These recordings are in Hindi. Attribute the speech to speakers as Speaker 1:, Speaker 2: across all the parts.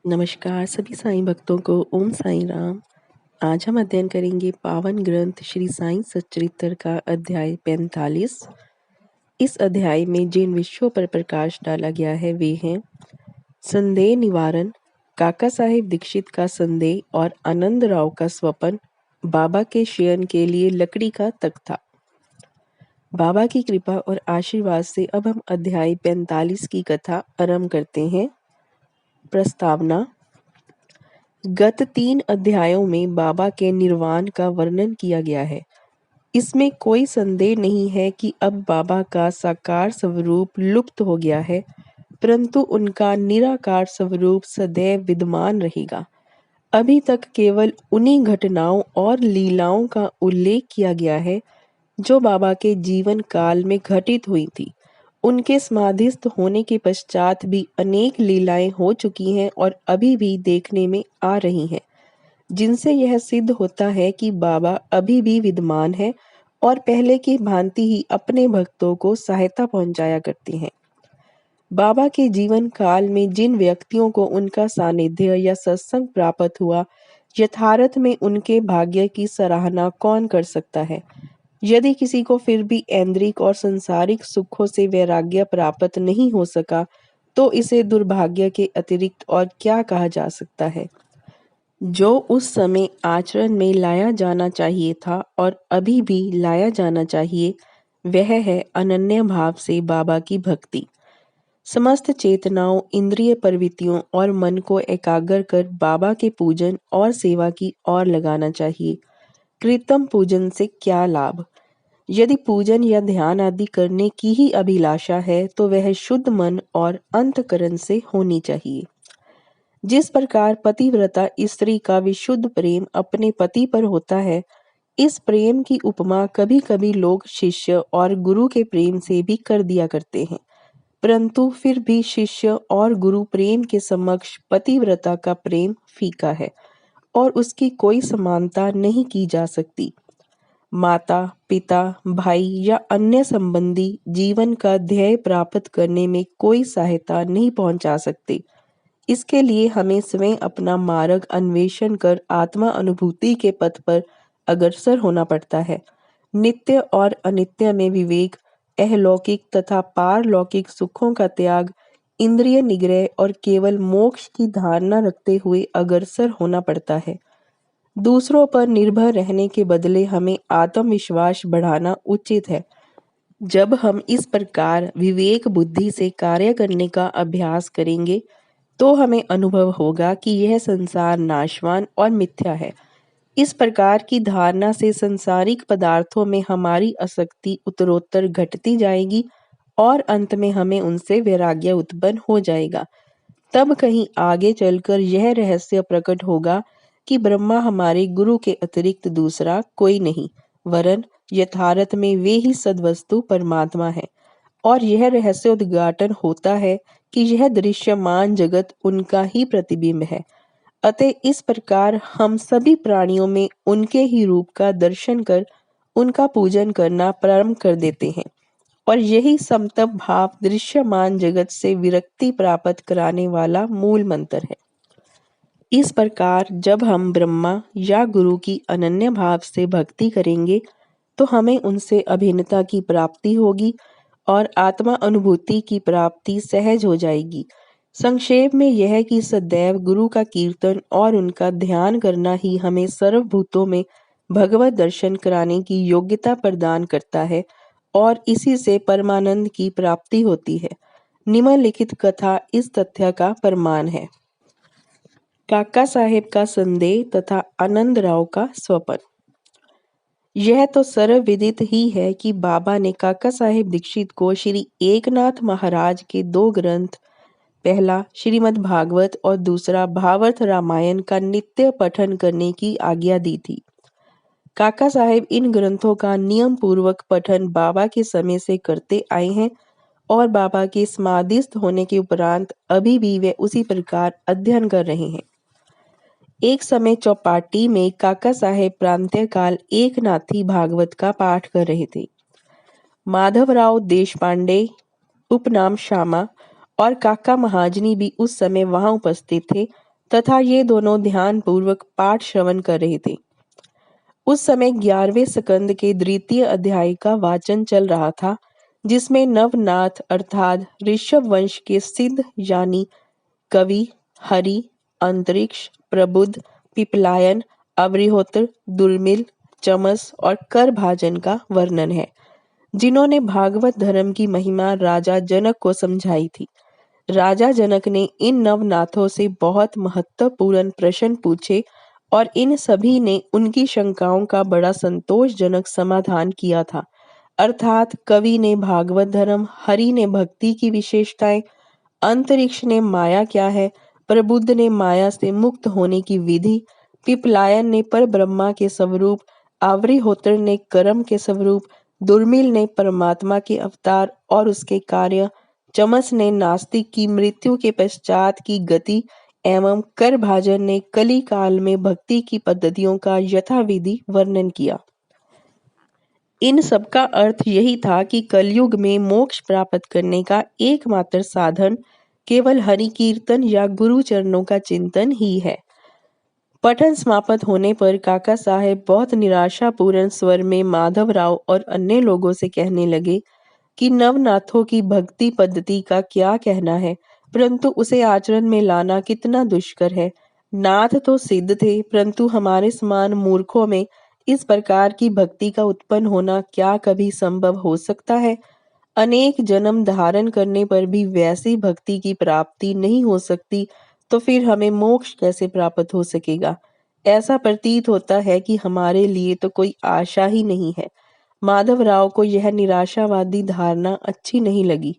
Speaker 1: नमस्कार सभी साईं भक्तों को ओम साईं राम। आज हम अध्ययन करेंगे पावन ग्रंथ श्री साईं सच्चरित्र का अध्याय 45। इस अध्याय में जिन विषयों पर प्रकाश डाला गया है वे हैं संदेह निवारण, काका साहेब दीक्षित का संदेह और आनंद राव का स्वपन, बाबा के शयन के लिए लकड़ी का तख्ता। बाबा की कृपा और आशीर्वाद से अब हम अध्याय 45 की कथा आरंभ करते हैं। प्रस्तावना। गत 3 अध्यायों में बाबा के निर्वाण का वर्णन किया गया है। इसमें कोई संदेह नहीं है कि अब बाबा का साकार स्वरूप लुप्त हो गया है, परंतु उनका निराकार स्वरूप सदैव विद्यमान रहेगा। अभी तक केवल उन्हीं घटनाओं और लीलाओं का उल्लेख किया गया है जो बाबा के जीवन काल में घटित हुई थी। उनके समाधिस्थ होने के पश्चात भी अनेक लीलाएं हो चुकी हैं और अभी भी देखने में आ रही हैं, जिनसे यह सिद्ध होता है कि बाबा अभी भी विद्यमान है और पहले की भांति ही अपने भक्तों को सहायता पहुंचाया करते हैं। बाबा के जीवन काल में जिन व्यक्तियों को उनका सानिध्य या सत्संग प्राप्त हुआ, यथार्थ में उनके भाग्य की सराहना कौन कर सकता है। यदि किसी को फिर भी ऐन्द्रिक और संसारिक सुखों से वैराग्य प्राप्त नहीं हो सका, तो इसे दुर्भाग्य के अतिरिक्त और क्या कहा जा सकता है। जो उस समय आचरण में लाया जाना चाहिए था और अभी भी लाया जाना चाहिए, वह है अनन्य भाव से बाबा की भक्ति। समस्त चेतनाओं, इंद्रिय प्रवृत्तियों और मन को एकाग्र कर बाबा के पूजन और सेवा की ओर लगाना चाहिए। कृत्रिम पूजन से क्या लाभ। यदि पूजन या ध्यान आदि करने की ही अभिलाषा है तो वह शुद्ध मन और अंतःकरण से होनी चाहिए। जिस प्रकार पतिव्रता स्त्री का विशुद्ध प्रेम अपने पति पर होता है, इस प्रेम की उपमा कभी कभी लोग शिष्य और गुरु के प्रेम से भी कर दिया करते हैं, परंतु फिर भी शिष्य और गुरु प्रेम के समक्ष पतिव्रता का प्रेम फीका है और उसकी कोई समानता नहीं की जा सकती। माता, पिता, भाई या अन्य संबंधी जीवन का ध्येय प्राप्त करने में कोई सहायता नहीं पहुंचा सकते। इसके लिए हमें स्वयं अपना मार्ग अन्वेषण कर आत्मा अनुभूति के पथ पर अग्रसर होना पड़ता है। नित्य और अनित्य में विवेक, अहलौकिक तथा पारलौकिक सुखों का त्याग, इंद्रिय निग्रह और केवल मोक्ष की धारणा रखते हुए अग्रसर होना पड़ता है। दूसरों पर निर्भर रहने के बदले हमें आत्मविश्वास बढ़ाना उचित है। जब हम इस प्रकार विवेक बुद्धि से कार्य करने का अभ्यास करेंगे, तो हमें अनुभव होगा कि यह संसार नाशवान और मिथ्या है। इस प्रकार की धारणा से संसारिक पदार्थों में हमारी आसक्ति उत्तरोत्तर घटती जाएगी और अंत में हमें उनसे वैराग्य उत्पन्न हो जाएगा। तब कहीं आगे चलकर यह रहस्य प्रकट होगा कि ब्रह्मा हमारे गुरु के अतिरिक्त दूसरा कोई नहीं, वरन यथार्थ में वे ही सद्वस्तु परमात्मा है। और यह रहस्य उद्घाटन होता है कि यह दृश्यमान जगत उनका ही प्रतिबिंब है। अतः इस प्रकार हम सभी प्राणियों में उनके ही रूप का दर्शन कर उनका पूजन करना प्रारंभ कर देते हैं और यही समतप भाव दृश्यमान जगत से विरक्ति प्राप्त कराने वाला मूल मंत्र है। इस प्रकार जब हम ब्रह्मा या गुरु की अनन्य भाव से भक्ति करेंगे, तो हमें उनसे अभिन्नता की प्राप्ति होगी और आत्मा अनुभूति की प्राप्ति सहज हो जाएगी। संक्षेप में यह कि सदैव गुरु का कीर्तन और उनका ध्यान करना ही हमें सर्वभूतों में भगवत दर्शन कराने की योग्यता प्रदान करता है और इसी से परमानंद की प्राप्ति होती है। निम्नलिखित कथा इस तथ्य का प्रमाण है। काका साहेब का संदेह तथा आनंद राव का स्वपन। यह तो सर्वविदित ही है कि बाबा ने काका साहेब दीक्षित को श्री एकनाथ महाराज के 2 ग्रंथ, पहला श्रीमद् भागवत और दूसरा भावार्थ रामायण का नित्य पठन करने की आज्ञा दी थी। काका साहेब इन ग्रंथों का नियम पूर्वक पठन बाबा के समय से करते आए हैं और बाबा के समाधिस्थ होने के उपरांत अभी भी वे उसी प्रकार अध्ययन कर रहे हैं। एक समय चौपाटी में काका साहेब प्रातःकाल एकनाथी भागवत का पाठ कर रहे थे। माधवराव देशपांडे, उपनाम श्यामा, और काका महाजनी भी उस समय वहां उपस्थित थे तथा ये दोनों ध्यानपूर्वक पाठ श्रवण कर रहे थे। उस समय 11वें स्कंद के द्वितीय अध्याय का वाचन चल रहा था, जिसमें नवनाथ अर्थात ऋषभ वंश के सिद्ध यानी कवि, हरि, अंतरिक्ष, प्रबुद्ध, पिपलायन, अवरिहोत्र, दुर्मिल, चमस और करभाजन का वर्णन है, जिन्होंने भागवत धर्म की महिमा राजा जनक को समझाई थी। राजा जनक ने इन नवनाथों से बहुत महत्वपूर्ण प्रश्न पूछे और इन सभी ने उनकी शंकाओं का बड़ा संतोषजनक समाधान किया था। अर्थात कवि ने भागवत धर्म, हरि ने भक्ति की विशेषताएं, अंतरिक्ष ने माया क्या है, प्रबुद्ध ने माया से मुक्त होने की विधि, पिपलायन ने पर ब्रह्मा के स्वरूप, आवृहोत्र ने कर्म के स्वरूप, दुर्मिल ने परमात्मा के अवतार और उसके कार्य, चमस ने नास्तिक की मृत्यु के पश्चात की गति एवं करभाजन ने कली काल में भक्ति की पद्धतियों का यथाविधि वर्णन किया। इन सब का अर्थ यही था कि कलयुग में मोक्ष प्राप्त करने का एकमात्र साधन केवल हरि कीर्तन या गुरु चरणों का चिंतन ही है। पठन समाप्त होने पर काका साहेब बहुत निराशापूर्ण स्वर में माधवराव और अन्य लोगों से कहने लगे कि नवनाथों की भक्ति पद्धति का क्या कहना है, परंतु उसे आचरण में लाना कितना दुष्कर है। नाथ तो सिद्ध थे, परंतु हमारे समान मूर्खों में इस प्रकार की भक्ति का उत्पन्न होना क्या कभी संभव हो सकता है? अनेक जन्म धारण करने पर भी वैसी भक्ति की प्राप्ति नहीं हो सकती, तो फिर हमें मोक्ष कैसे प्राप्त हो सकेगा? ऐसा प्रतीत होता है कि हमारे लिए तो कोई आशा ही नहीं है। माधवराव को यह निराशावादी धारणा अच्छी नहीं लगी।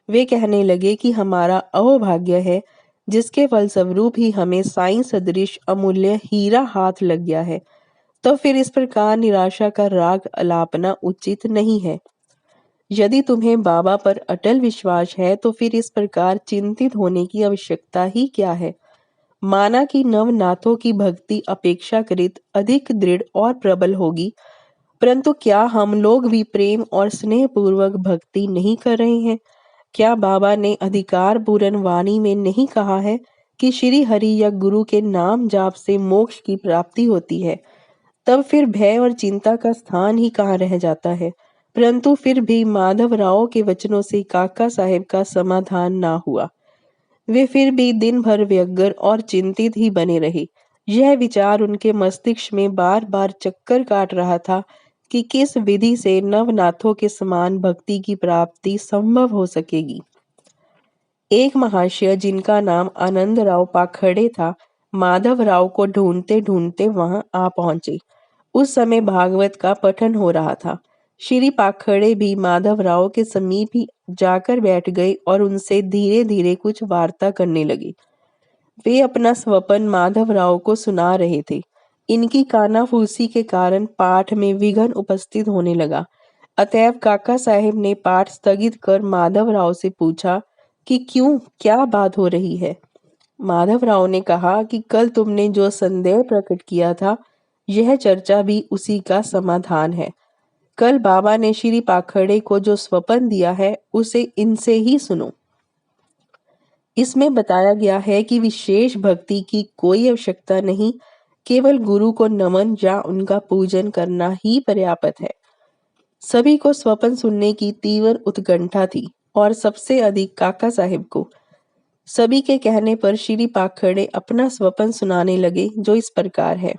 Speaker 1: वे कहने लगे कि हमारा अहोभाग्य है, जिसके फलस्वरूप ही हमें साईं सदृश अमूल्य हीरा हाथ लग गया है। तो फिर इस प्रकार निराशा का राग अलापना उचित नहीं है। यदि तुम्हें बाबा पर अटल विश्वास है, तो फिर इस प्रकार चिंतित होने की आवश्यकता ही क्या है? माना कि नवनाथों की भक्ति अपेक्षाकृत अधिक दृढ़ और प्रबल होगी, परंतु क्या हम लोग भी प्रेम और स्नेह पूर्वक भक्ति नहीं कर रहे हैं? क्या बाबा ने अधिकार पूर्ण वाणी में नहीं कहा है कि श्री हरि या गुरु के नाम जाप से मोक्ष की प्राप्ति होती है? तब फिर भय और चिंता का स्थान ही कहाँ रह जाता है। परंतु फिर भी माधवराव के वचनों से काका साहेब का समाधान ना हुआ। वे फिर भी दिन भर व्यग्र और चिंतित ही बने रहे। यह विचार उनके मस्तिष्क में बार बार चक्कर काट रहा था कि किस विधि से नवनाथों के समान भक्ति की प्राप्ति संभव हो सकेगी। एक महाशय जिनका नाम आनंदराव पाखड़े था, माधवराव को ढूंढते ढूंढते वहां आ पहुंचे। उस समय भागवत का पठन हो रहा था। श्री पाखड़े भी माधवराव के समीप ही जाकर बैठ गए और उनसे धीरे धीरे कुछ वार्ता करने लगे। वे अपना स्वपन माधवराव को सुना रहे थे। इनकी कानाफूसी के कारण पाठ में विघ्न उपस्थित होने लगा। अतएव काका साहेब ने पाठ स्थगित कर माधवराव से पूछा कि क्यों, क्या बात हो रही है? माधवराव ने कहा कि कल तुमने जो संदेह प्रकट किया था, यह चर्चा भी उसी का समाधान है। कल बाबा ने श्री पाखड़े को जो स्वपन दिया है, उसे इनसे ही सुनो। इसमें बताया गया है कि विशेष भक्ति की कोई आवश्यकता नहीं, केवल गुरु को नमन या उनका पूजन करना ही पर्याप्त है। सभी को स्वपन सुनने की तीव्र उत्कंठा थी और सबसे अधिक काका साहेब को। सभी के कहने पर श्री पाखड़े अपना स्वपन सुनाने लगे, जो इस प्रकार है।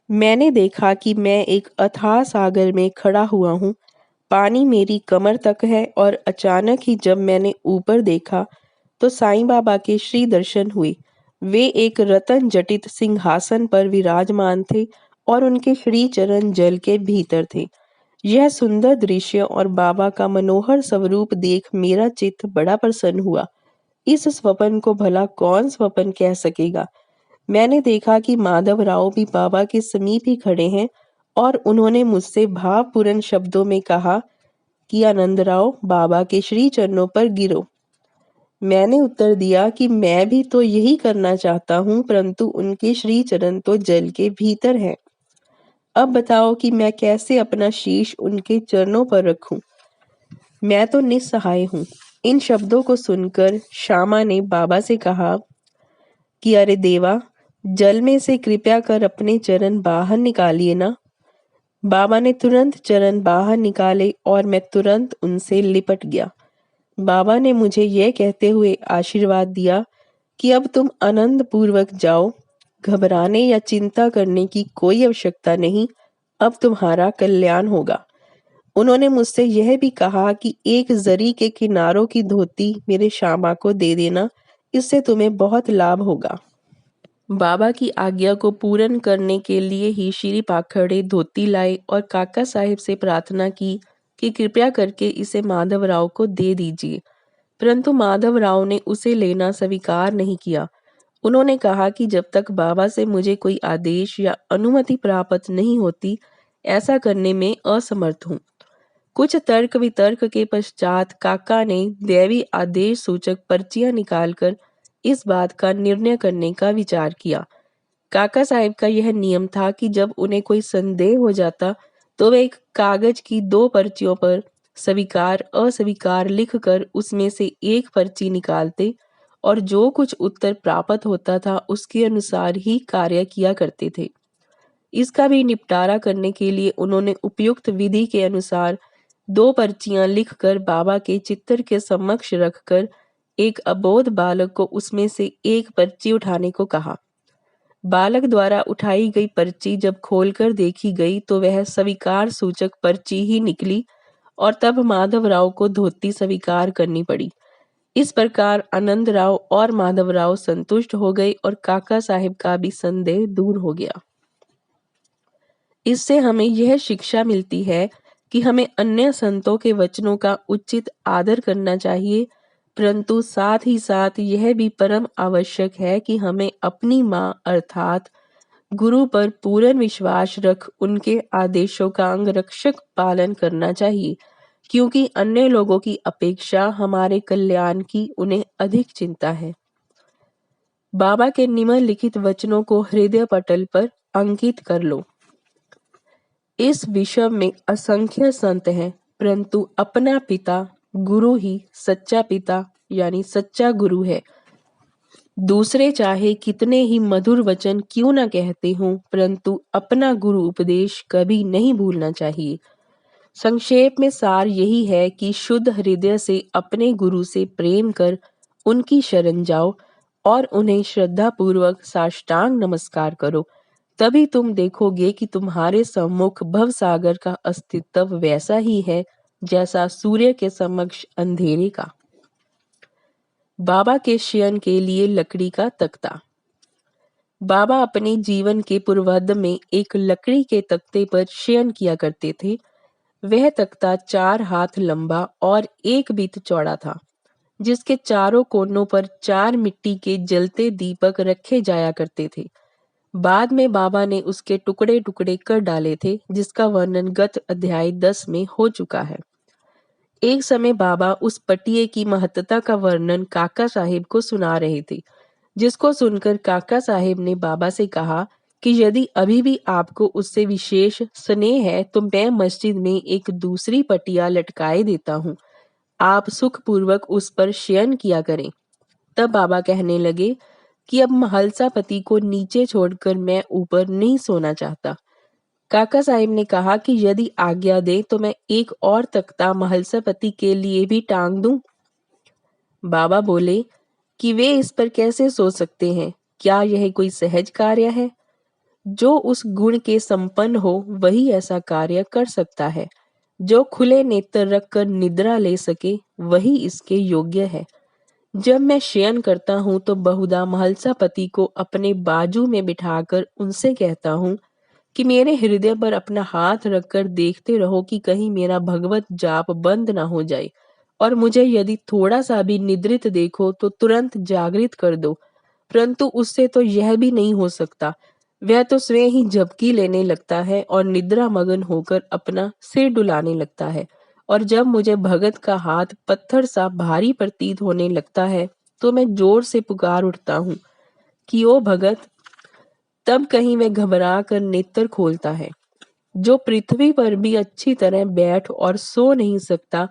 Speaker 1: मैंने देखा कि मैं एक अथाह सागर में खड़ा हुआ हूँ। पानी मेरी कमर तक है और अचानक ही जब मैंने ऊपर देखा तो साईं बाबा के श्री दर्शन हुए। वे एक रतन जटित सिंहासन पर विराजमान थे और उनके श्री चरण जल के भीतर थे। यह सुंदर दृश्य और बाबा का मनोहर स्वरूप देख मेरा चित्त बड़ा प्रसन्न हुआ। इस स्वप्न को भला कौन स्वप्न कह सकेगा? मैंने देखा कि माधवराव भी बाबा के समीप ही खड़े हैं और उन्होंने मुझसे भावपूर्ण शब्दों में कहा कि आनंदराव, बाबा के श्री चरणों पर गिरो। मैंने उत्तर दिया कि मैं भी तो यही करना चाहता हूँ, परंतु उनके श्री चरण तो जल के भीतर हैं। अब बताओ कि मैं कैसे अपना शीश उनके चरणों पर रखूं? मैं तो निस्सहाय हूँ। इन शब्दों को सुनकर श्यामा ने बाबा से कहा, कि अरे देवा, जल में से कृपया कर अपने चरण बाहर निकालिए ना। बाबा ने तुरंत चरण बाहर निकाले और मैं तुरंत उनसे लिपट गया। बाबा ने मुझे यह कहते हुए आशीर्वाद दिया कि अब तुम आनंद पूर्वक जाओ, घबराने या चिंता करने की कोई आवश्यकता नहीं, अब तुम्हारा कल्याण होगा। उन्होंने मुझसे यह भी कहा कि एक जरी के किनारों की धोती मेरे श्यामा को दे देना, इससे तुम्हें बहुत लाभ होगा। बाबा की आज्ञा को पूर्ण करने के लिए ही श्री पाखड़े धोती लाए और काका साहिब से प्रार्थना की कि कृपया करके इसे माधवराव को दे दीजिए। परंतु माधवराव ने उसे लेना स्वीकार नहीं किया। उन्होंने कहा कि जब तक बाबा से मुझे कोई आदेश या अनुमति प्राप्त नहीं होती, ऐसा करने में असमर्थ हूँ। कुछ तर्क वितर्क के पश्चात काका ने दैवी आदेश सूचक पर्चियां निकालकर इस बात का निर्णय करने का विचार किया। काका साहब का यह नियम था कि जब उन्हें कोई संदेह हो जाता तो वे एक कागज की 2 पर्चियों पर स्वीकार अस्वीकार लिखकर उसमें से एक पर्ची निकालते और जो कुछ उत्तर प्राप्त होता था उसके अनुसार ही कार्य किया करते थे। इसका भी निपटारा करने के लिए उन्होंने उपयुक्त विधि के अनुसार 2 पर्चियां लिखकर बाबा के चित्र के समक्ष रखकर एक अबोध बालक को उसमें से एक पर्ची उठाने को कहा। बालक द्वारा उठाई गई पर्ची जब खोलकर देखी गई तो वह स्वीकार सूचक पर्ची ही निकली और तब माधवराव को धोती स्वीकार करनी पड़ी। इस प्रकार आनंदराव और माधवराव संतुष्ट हो गए और काका साहब का भी संदेह दूर हो गया। इससे हमें यह शिक्षा मिलती है कि हमें अन्य संतों के वचनों का उचित आदर करना चाहिए, परंतु साथ ही साथ यह भी परम आवश्यक है कि हमें अपनी माँ अर्थात गुरु पर पूर्ण विश्वास रख उनके आदेशों का अंगरक्षक पालन करना चाहिए, क्योंकि अन्य लोगों की अपेक्षा हमारे कल्याण की उन्हें अधिक चिंता है। बाबा के निम्नलिखित वचनों को हृदय पटल पर अंकित कर लो। इस विश्व में असंख्य संत हैं, परंतु अपना पिता गुरु ही सच्चा पिता यानी सच्चा गुरु है। दूसरे चाहे कितने ही मधुर वचन क्यों न कहते हों, परंतु अपना गुरु उपदेश कभी नहीं भूलना चाहिए। संक्षेप में सार यही है कि शुद्ध हृदय से अपने गुरु से प्रेम कर उनकी शरण जाओ और उन्हें श्रद्धा पूर्वक साष्टांग नमस्कार करो। तभी तुम देखोगे कि तुम्हारे सम्मुख भवसागर का अस्तित्व वैसा ही है जैसा सूर्य के समक्ष अंधेरे का। बाबा के शयन के लिए लकड़ी का तख्ता। बाबा अपने जीवन के पूर्वार्ध में एक लकड़ी के तख्ते पर शयन किया करते थे। वह तख्ता 4 हाथ लंबा और 1 बीत चौड़ा था, जिसके चारों कोनों पर 4 मिट्टी के जलते दीपक रखे जाया करते थे। बाद में बाबा ने उसके टुकड़े टुकड़े कर डाले थे, जिसका वर्णन गत अध्याय 10 में हो चुका है। एक समय बाबा उस पटिये की महत्ता का वर्णन काका साहिब को सुना रहे थे, जिसको सुनकर काका साहिब ने बाबा से कहा कि यदि अभी भी आपको उससे विशेष स्नेह है तो मैं मस्जिद में एक दूसरी पटिया लटकाए देता हूँ, आप सुखपूर्वक उस पर शयन किया करें। तब बाबा कहने लगे कि अब महलसा पति को नीचे छोड़कर मैं ऊपर नहीं सोना चाहता। काका साहिब ने कहा कि यदि आज्ञा दे तो मैं एक और तख्ता महलसा पति के लिए भी टांग दूं। बाबा बोले कि वे इस पर कैसे सो सकते हैं, क्या यह कोई सहज कार्य है? जो उस गुण के संपन्न हो वही ऐसा कार्य कर सकता है। जो खुले नेत्र रखकर निद्रा ले सके वही इसके योग्य है। जब मैं शयन करता हूँ तो बहुधा महलसा पति को अपने बाजू में बिठाकर उनसे कहता हूँ कि मेरे हृदय पर अपना हाथ रखकर देखते रहो कि कहीं मेरा भगवत जाप बंद ना हो जाए, और मुझे यदि थोड़ा सा भी निद्रित देखो तो तुरंत जागृत कर दो। परंतु उससे तो यह भी नहीं हो सकता। वह तो स्वयं ही झपकी लेने लगता है और निद्रा मगन होकर अपना सिर डुलाने लगता है, और जब मुझे भगत का हाथ पत्थर सा भारी प्रतीत होने लगता है तो मैं जोर से पुकार उठता हूँ कि ओ भगत। तब कहीं वह घबरा कर नेत्र खोलता है। जो पृथ्वी पर भी अच्छी तरह बैठ और सो नहीं सकता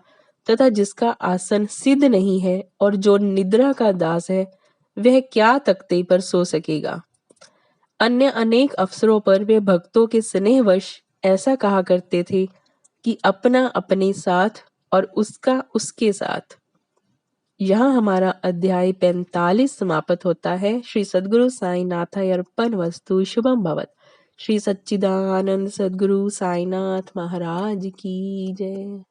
Speaker 1: तथा जिसका आसन सिद्ध नहीं है और जो निद्रा का दास है, वह क्या तख्ते पर सो सकेगा। अन्य अनेक अवसरों पर वे भक्तों के स्नेहवश ऐसा कहा करते थे कि अपना अपने साथ और उसका उसके साथ। यहाँ हमारा अध्याय 45 समाप्त होता है। श्री सद्गुरु साई नाथाय अर्पण वस्तु। शुभम भवत। श्री सच्चिदानंद सद्गुरु साईनाथ महाराज की जय।